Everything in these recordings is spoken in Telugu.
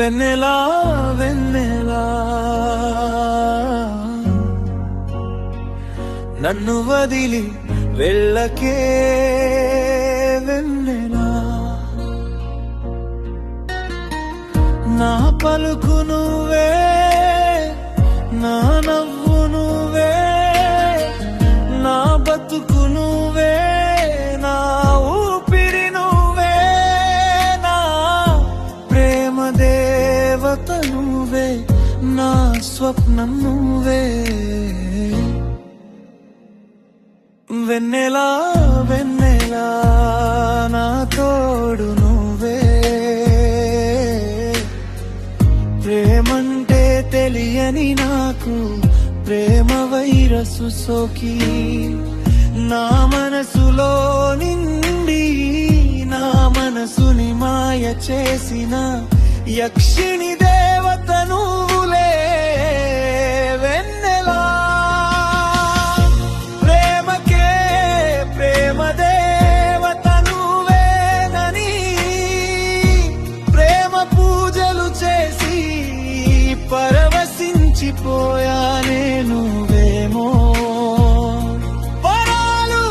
వెన్నెలా వెన్నెలా నన్ను వదిలి వెళ్ళకే వెన్నెలా నా పలుకు నువ్వే నా నవ్వు నువ్వే నా బతుకు నువ్వే నా ఊపిరి నువ్వే నా ప్రేమ దేవత నువ్వే నా స్వప్నం నువ్వే వెన్నెలా వెన్నెలా నా తోడు నువ్వే ప్రేమంటే తెలియని నాకు ప్రేమ వైరసు సోకి నా మనసులో నిండి నా మనసుని మాయ చేసిన యక్షిణి దేవత నువ్వులే వెన్నెలా ప్రేమకే ప్రేమ దేవత నువ్వేనని ప్రేమ పూజలు చేసి పరవశించిపోయానే నువ్వేమో వరాలు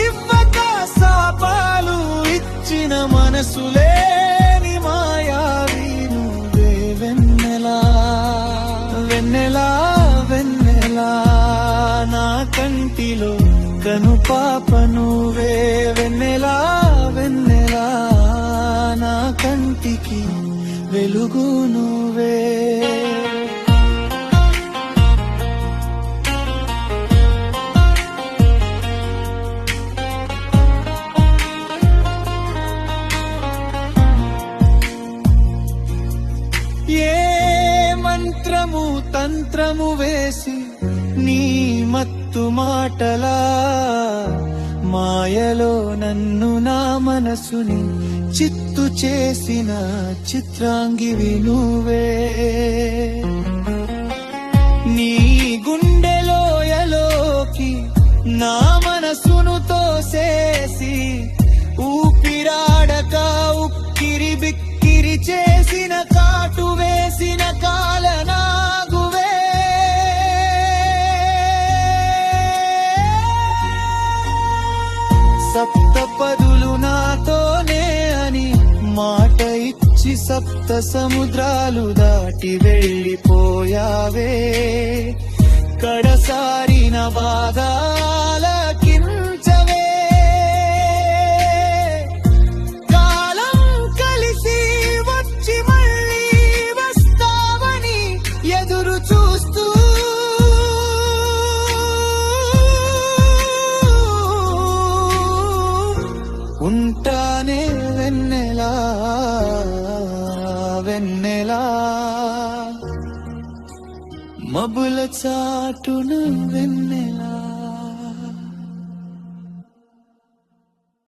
ఇవ్వక శాపాలు ఇచ్చిన మనసులేని మాయావి నువ్వే వెన్నెలా వెన్నెలా వెన్నెలా నా కంటిలో కను పాప నువ్వే వెన్నెలా వెన్నెలా నా కంటికి వెలుగు నువ్వే ఏ మంత్రము తంత్రము వేసి నీ మత్తు మాటలా మాయలో నన్ను నా మనసుని చిత్తు చేసిన చిత్రాంగివి నువ్వే నీ గుండెలోయలోకి నా మనసును తోసేసి ఊపిరాడక ఉక్కిరి బిక్కిరి చేసిన కాటు వేసిన కాలనాగువే సప్తపదులు నాతోనే అని మాట ఇచ్చి సప్త సముద్రాలు దాటి వెళ్ళిపోయావే కడసారి నా బాధాలకించవే కాలం కలిసి వచ్చి మళ్ళీ వస్తావని ఎదురు చూస్తూ ఉంటానే వెన్నెలా వెన్నెలా మబ్బుల చాటున వెన్నెలా